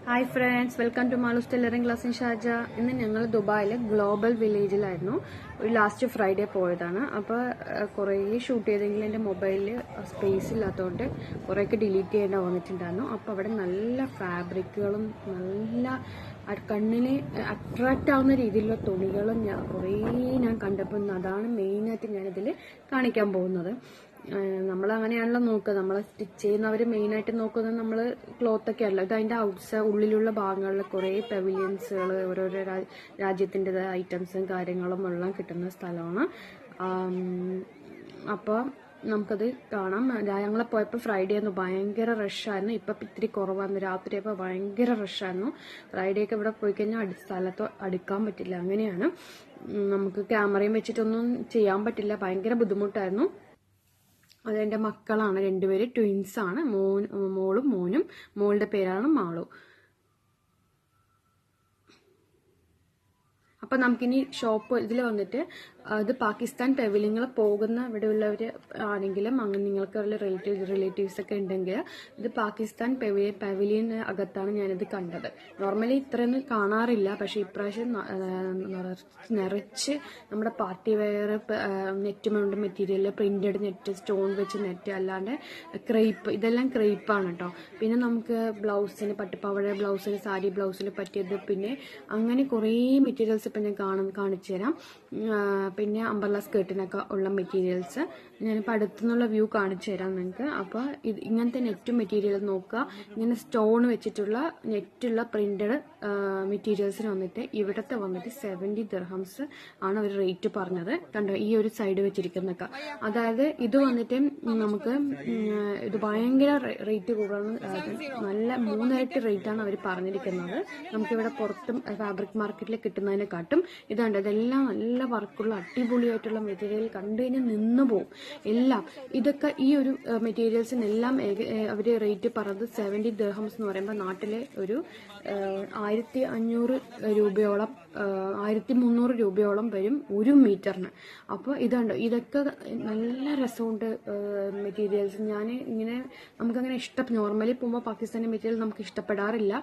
Hi friends, welcome to Maloos tailoring class in Sharjah. ഇന്ന് ഞങ്ങൾ ദുബായിലെ ഗ്ലോബൽ വില്ലേജിലായിരുന്നു. ഒരു ലാസ്റ്റ് ഫ്രൈഡേ പോയതാണ്. അപ്പോൾ കുറേ ഷൂട്ട് ചെയ്തെങ്കിലും എൻ്റെ മൊബൈലിൽ സ്പേസ് ഇല്ലാത്തതുകൊണ്ട് കുറേയൊക്കെ ഡിലീറ്റ് ചെയ്യേണ്ട വന്നിട്ടുണ്ടായിരുന്നു. അപ്പോൾ അവിടെ നല്ല ഫാബ്രിക്കുകളും നല്ല കണ്ണിന് അട്രാക്റ്റ് ആവുന്ന രീതിയിലുള്ള തുണികളും ഞാൻ കണ്ടപ്പോൾ അതാണ് മെയിനായിട്ട് ഞാനിതിൽ കാണിക്കാൻ പോകുന്നത്. നമ്മളങ്ങനെയാണല്ലോ നോക്കുക, നമ്മളെ സ്റ്റിച്ച് ചെയ്യുന്നവർ മെയിനായിട്ട് നോക്കുന്നത് നമ്മൾ ക്ലോത്തൊക്കെ അല്ല. ഇത് അതിൻ്റെ ഉള്ളിലുള്ള ഭാഗങ്ങളിൽ കുറേ പെവിലിയൻസുകൾ, ഓരോരോ രാജ്യത്തിൻ്റെതായ ഐറ്റംസും കാര്യങ്ങളും എല്ലാം കിട്ടുന്ന സ്ഥലമാണ്. അപ്പോൾ നമുക്കത് കാണാം. ഞങ്ങൾ പോയപ്പോൾ ഫ്രൈഡേ ആയിരുന്നു, ഭയങ്കര റഷായിരുന്നു. ഇപ്പം ഇത്തിരി കുറവായിരുന്നു. രാത്രിയപ്പോൾ ഭയങ്കര റഷായിരുന്നു. ഫ്രൈഡേ ഒക്കെ ഇവിടെ പോയി കഴിഞ്ഞാൽ സ്ഥലത്ത് അടുക്കാൻ പറ്റില്ല, അങ്ങനെയാണ്. നമുക്ക് ക്യാമറയും വെച്ചിട്ടൊന്നും ചെയ്യാൻ പറ്റില്ല, ഭയങ്കര ബുദ്ധിമുട്ടായിരുന്നു. അതെൻ്റെ മക്കളാണ്, രണ്ടുപേര് ട്വിൻസാണ്, മോളും മോനും. മോളുടെ പേരാണ് മാളു. അപ്പം നമുക്കിനി ഷോപ്പ് ഇതിൽ വന്നിട്ട് ഇത് പാകിസ്ഥാൻ പെവിലിയങ്ങൾ പോകുന്ന ഇവിടെയുള്ളവർ ആണെങ്കിലും അങ്ങനെ നിങ്ങൾക്ക് റിലേറ്റീവ്സ് ഒക്കെ ഉണ്ടെങ്കിൽ ഇത് പാകിസ്ഥാൻ പെവിലിയൻ അകത്താണ് ഞാനിത് കണ്ടത്. നോർമലി ഇത്രയൊന്നും കാണാറില്ല, പക്ഷെ ഇപ്രാവശ്യം നിറച്ച് നമ്മുടെ party wear, net mount material, printed net, stone വെച്ച് നെറ്റ്, അല്ലാണ്ട് ക്രേപ്പ്, ഇതെല്ലാം ക്രേപ്പാണ് കേട്ടോ. പിന്നെ നമുക്ക് ബ്ലൗസിന്, പട്ടുപാവാട ബ്ലൗസിന്, സാരി ബ്ലൗസിന് പറ്റിയത്, പിന്നെ അങ്ങനെ കുറേ മെറ്റീരിയൽസ് ഇപ്പം ഞാൻ കാണിച്ചു തരാം. പിന്നെ അംബർല സ്കേർട്ടിനൊക്കെ ഉള്ള മെറ്റീരിയൽസ് ഞാനിപ്പോൾ അടുത്തുനിന്നുള്ള വ്യൂ കാണിച്ചു തരാം നിങ്ങൾക്ക്. അപ്പോൾ ഇങ്ങനത്തെ നെറ്റ് മെറ്റീരിയൽ നോക്കുക. ഇങ്ങനെ സ്റ്റോൺ വെച്ചിട്ടുള്ള നെറ്റുള്ള പ്രിന്റഡ് മെറ്റീരിയൽസിന് വന്നിട്ട് ഇവിടത്തെ വന്നിട്ട് 70 ദിർഹംസ് ആണ് അവർ റേറ്റ് പറഞ്ഞത്. കണ്ടോ ഈ ഒരു സൈഡ് വെച്ചിരിക്കുന്നൊക്കെ. അതായത് ഇത് വന്നിട്ട് നമുക്ക് ഇത് ഭയങ്കര റേറ്റ് കൂടുതലാണ്, നല്ല 3 ഇരട്ടി റേറ്റാണ് അവർ പറഞ്ഞിരിക്കുന്നത്. നമുക്കിവിടെ പുറത്തും ഫാബ്രിക് മാർക്കറ്റിൽ കിട്ടുന്നതിനെക്കാട്ടും ഇതുണ്ട്. ഇതെല്ലാം നല്ല വർക്കുള്ള അടിപൊളിയായിട്ടുള്ള മെറ്റീരിയൽ കണ്ടു കഴിഞ്ഞാൽ നിന്ന് പോവും എല്ലാം. ഇതൊക്കെ ഈ ഒരു മെറ്റീരിയൽസിനെല്ലാം അവർ റേറ്റ് പറഞ്ഞത് 70 ദിർഹംസ് എന്ന് പറയുമ്പോൾ നാട്ടിലെ ഒരു 1500 രൂപയോളം, 1300 രൂപയോളം വരും ഒരു മീറ്ററിന്. അപ്പോൾ ഇതുണ്ട്, ഇതൊക്കെ നല്ല രസമുണ്ട് മെറ്റീരിയൽസ്. ഞാൻ ഇങ്ങനെ നമുക്കങ്ങനെ നോർമലി പോകുമ്പോൾ പാകിസ്ഥാനി മെറ്റീരിയൽ നമുക്ക് ഇഷ്ടപ്പെടാറില്ല.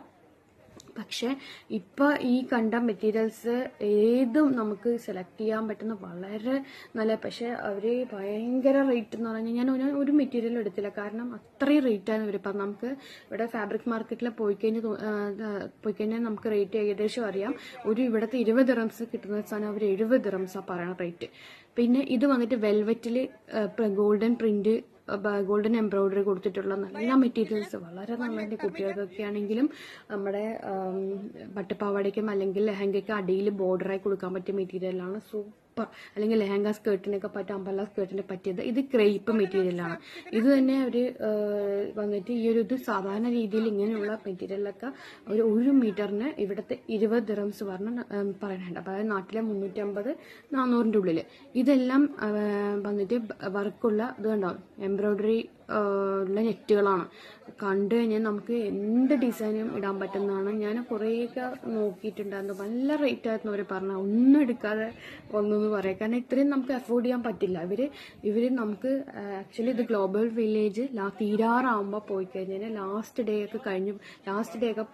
പക്ഷെ ഇപ്പം ഈ കണ്ട മെറ്റീരിയൽസ് ഏതും നമുക്ക് സെലക്ട് ചെയ്യാൻ പറ്റുന്ന വളരെ നല്ല. പക്ഷെ അവർ ഭയങ്കര റേറ്റ് എന്ന് പറഞ്ഞാൽ ഞാൻ ഒരു മെറ്റീരിയൽ എടുത്തില്ല, കാരണം അത്രയും റേറ്റാണ് ഇവർ. ഇപ്പം നമുക്ക് ഇവിടെ ഫാബ്രിക് മാർക്കറ്റിൽ പോയി കഴിഞ്ഞാൽ നമുക്ക് റേറ്റ് ഏകദേശം അറിയാം. ഇവിടുത്തെ 20 ദിർഹംസ് കിട്ടുന്ന സാധനം അവർ 70 ദിർഹംസാണ് പറയുന്ന റേറ്റ്. പിന്നെ ഇത് വന്നിട്ട് വെൽവെറ്റിൽ ഗോൾഡൻ പ്രിന്റ്, ഗോൾഡൻ എംബ്രോയിഡറി കൊടുത്തിട്ടുള്ള നല്ല മെറ്റീരിയൽസ്, വളരെ നന്നായിട്ട് കുട്ടികൾക്കൊക്കെ ആണെങ്കിലും നമ്മുടെ പട്ടുപാവാടയ്ക്കും അല്ലെങ്കിൽ ലെഹങ്കയ്ക്ക് അടിയിൽ ബോർഡറായി കൊടുക്കാൻ പറ്റിയ മെറ്റീരിയലാണ്. അല്ലെങ്കിൽ ലെഹങ്ക സ്കേർട്ടിനൊക്കെ പറ്റും, അംബർല സ്കേർട്ടിനെ പറ്റിയത്. ഇത് ക്രേപ്പ് മെറ്റീരിയലാണ്. ഇത് തന്നെ അവർ വന്നിട്ട് ഈ ഒരു ഇത് സാധാരണ രീതിയിൽ ഇങ്ങനെയുള്ള മെറ്റീരിയലൊക്കെ ഒരു മീറ്ററിന് ഇവിടുത്തെ 20 ദിർഹംസ് പറയുന്നുണ്ട്. അതായത് നാട്ടിലെ 350-400 ഉള്ളിൽ. ഇതെല്ലാം വന്നിട്ട് വർക്കുള്ള ഇത് കണ്ടോ, എംബ്രോയിഡറി ഉള്ള നെറ്റുകളാണ്. കണ്ടു കഴിഞ്ഞാൽ നമുക്ക് എന്ത് ഡിസൈനും ഇടാൻ പറ്റുന്നതാണ്. ഞാൻ കുറേയൊക്കെ നോക്കിയിട്ടുണ്ടായിരുന്നു, നല്ല റേറ്റ് ആയിരുന്നു അവർ പറഞ്ഞ. ഒന്നും എടുക്കാതെ ഒന്നെന്ന് പറയാം, കാരണം ഇത്രയും നമുക്ക് അഫോർഡ് ചെയ്യാൻ പറ്റില്ല. ഇവർ നമുക്ക് ആക്ച്വലി ഇത് ഗ്ലോബൽ വില്ലേജ് തീരാറാവുമ്പോൾ പോയി കഴിഞ്ഞാൽ ലാസ്റ്റ് ഡേ ഒക്കെ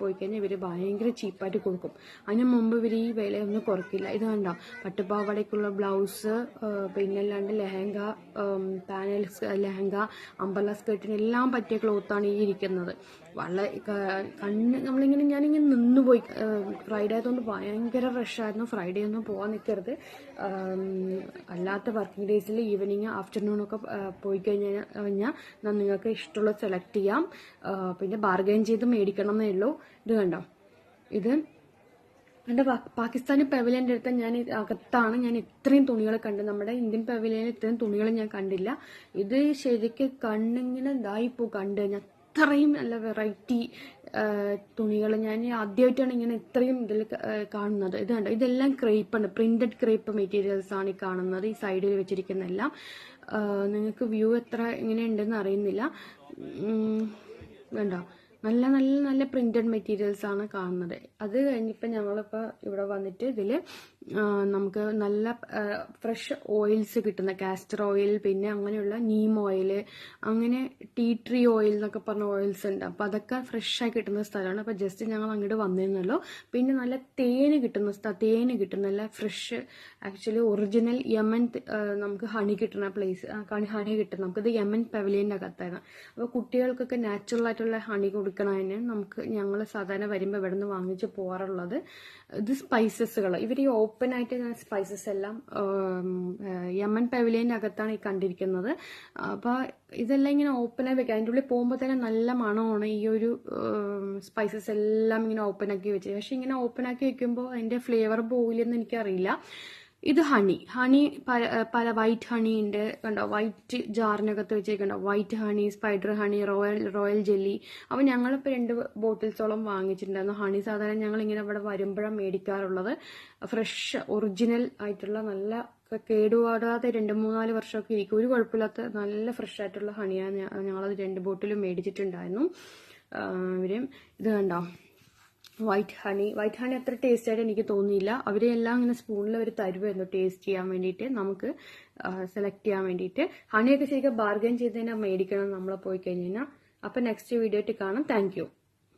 പോയി കഴിഞ്ഞാൽ ഇവർ ഭയങ്കര ചീപ്പായിട്ട് കൊടുക്കും. അതിന് മുമ്പ് ഇവർ ഈ വിലയൊന്നും കുറയ്ക്കില്ല. ഇത് കണ്ടോ, പട്ടുപാവാടയ്ക്കുള്ള ബ്ലൗസ്, പിന്നെ അല്ലാണ്ട് ലെഹങ്ക, പാനൽസ് ലെഹങ്ക, അംബർല സ്കേർട്ടിനെല്ലാം പറ്റിയ ക്ലോത്താണ് ഈ ഇരിക്കുന്നത്. വളരെ ഞാനിങ്ങനെ നിന്നുപോയി. ഫ്രൈഡേ ആയതുകൊണ്ട് ഭയങ്കര റഷായിരുന്നു. ഫ്രൈഡേ ഒന്നും പോകാൻ നിൽക്കരുത്. അല്ലാത്ത വർക്കിംഗ് ഡേയ്സിൽ ഈവനിങ് ആഫ്റ്റർനൂണൊക്കെ പോയി കഴിഞ്ഞാൽ നിങ്ങൾക്ക് ഇഷ്ടമുള്ളത് സെലക്ട് ചെയ്യാം. പിന്നെ ബാർഗൈൻ ചെയ്ത് മേടിക്കണം എന്നേ ഉള്ളൂ. ഇത് കണ്ടോ, ഇത് എൻ്റെ പാകിസ്ഥാനി പെവിലിയൻ്റെ അടുത്ത് അകത്താണ് ഞാൻ ഇത്രയും തുണികൾ കണ്ടത്. നമ്മുടെ ഇന്ത്യൻ പെവിലിയനിൽ ഇത്രയും തുണികൾ ഞാൻ കണ്ടില്ല. ഇത് ശരിക്കും കണ്ണിങ്ങനെ ഇതായിപ്പോ കണ്ടു കഴിഞ്ഞാൽ. അത്രയും നല്ല വെറൈറ്റി തുണികൾ ഞാൻ ആദ്യമായിട്ടാണ് ഇങ്ങനെ ഇത്രയും ഇതിൽ കാണുന്നത്. ഇത് കണ്ടോ, ഇതെല്ലാം ക്രേപ്പാണ്, പ്രിന്റഡ് ക്രേപ്പ് മെറ്റീരിയൽസ് ആണ് ഈ കാണുന്നത്. ഈ സൈഡിൽ വെച്ചിരിക്കുന്ന എല്ലാം നിങ്ങൾക്ക് വ്യൂ എത്ര ഇങ്ങനെ ഉണ്ടെന്ന് അറിയുന്നില്ല. വേണ്ട, നല്ല നല്ല നല്ല പ്രിന്റഡ് മെറ്റീരിയൽസ് ആണ് കാണുന്നത്. അത് കഴിഞ്ഞിപ്പോൾ ഞങ്ങളിപ്പോൾ ഇവിടെ വന്നിട്ട് ഇതിൽ നമുക്ക് നല്ല ഫ്രഷ് ഓയിൽസ് കിട്ടുന്ന കാസ്റ്റർ ഓയിൽ, പിന്നെ അങ്ങനെയുള്ള നീം ഓയിൽ, അങ്ങനെ ടീ ട്രീ ഓയിൽ എന്നൊക്കെ പറഞ്ഞ ഓയിൽസ് ഉണ്ട്. അപ്പോൾ അതൊക്കെ ഫ്രഷായി കിട്ടുന്ന സ്ഥലമാണ്. അപ്പോൾ ജസ്റ്റ് ഞങ്ങൾ അങ്ങോട്ട് വന്നിരുന്നല്ലോ. പിന്നെ നല്ല തേന് കിട്ടുന്ന നല്ല ഫ്രഷ്, ആക്ച്വലി ഒറിജിനൽ യമൻ നമുക്ക് ഹണി കിട്ടുന്ന പ്ലേസ്, ഹണി കിട്ടും. നമുക്കിത് യമൻ പവലിയൻ്റെ അകത്തായിരുന്നു. അപ്പോൾ കുട്ടികൾക്കൊക്കെ നാച്ചുറൽ ആയിട്ടുള്ള ഹണി കൊടുക്കണതിന് ഞങ്ങൾ സാധാരണ വരുമ്പോൾ ഇവിടെ നിന്ന് വാങ്ങിച്ച് പോകാറുള്ളത്. ഇത് സ്പൈസസുകൾ ഇവർ ഈ ഓപ്പൺ ആയിട്ട് സ്പൈസസ് എല്ലാം യമൻ പവലിയൻ്റെ അകത്താണ് ഈ കണ്ടിരിക്കുന്നത്. അപ്പോൾ ഇതെല്ലാം ഇങ്ങനെ ഓപ്പണായി വെക്കുക. അതിൻ്റെ ഉള്ളിൽ പോകുമ്പോൾ തന്നെ നല്ല മണമാണ് ഈ ഒരു സ്പൈസസ് എല്ലാം ഇങ്ങനെ ഓപ്പൺ ആക്കി വെച്ചത്. പക്ഷെ ഇങ്ങനെ ഓപ്പൺ ആക്കി വെക്കുമ്പോൾ അതിൻ്റെ ഫ്ലേവർ പോകില്ലെന്ന് എനിക്കറിയില്ല. ഇത് ഹണി പല വൈറ്റ് ഹണി ഉണ്ട് കണ്ടോ, വൈറ്റ് ജാറിനകത്ത് വെച്ചേക്കണ്ടോ, white honey, spider honey, royal jelly. അപ്പോൾ ഞങ്ങളിപ്പോൾ 2 ബോട്ടിൽസോളം വാങ്ങിച്ചിട്ടുണ്ടായിരുന്നു ഹണി. സാധാരണ ഞങ്ങൾ ഇങ്ങനെ ഇവിടെ വരുമ്പോഴാണ് മേടിക്കാറുള്ളത്. ഫ്രഷ് ഒറിജിനൽ ആയിട്ടുള്ള നല്ല കേടുപാടാതെ 2-3-4 വർഷമൊക്കെ ഇരിക്കും, ഒരു കുഴപ്പമില്ലാത്ത നല്ല ഫ്രഷ് ആയിട്ടുള്ള ഹണിയാണ് ഞങ്ങളത് 2 ബോട്ടിലും മേടിച്ചിട്ടുണ്ടായിരുന്നു. ഇവരും ഇത് കണ്ടോ, വൈറ്റ് ഹണി അത്ര ടേസ്റ്റ് ആയിട്ട് എനിക്ക് തോന്നിയില്ല. അവരെല്ലാം ഇങ്ങനെ സ്പൂണിൽ അവർ തരുമായിരുന്നു ടേസ്റ്റ് ചെയ്യാൻ വേണ്ടിയിട്ട്, നമുക്ക് സെലക്ട് ചെയ്യാൻ വേണ്ടിയിട്ട്. ഹണിയൊക്കെ ശരിക്കും ബാർഗൈൻ ചെയ്ത് തന്നെ മേടിക്കണം നമ്മൾ പോയി കഴിഞ്ഞാൽ. അപ്പം നെക്സ്റ്റ് വീഡിയോ ആയിട്ട് കാണാം. Thank you.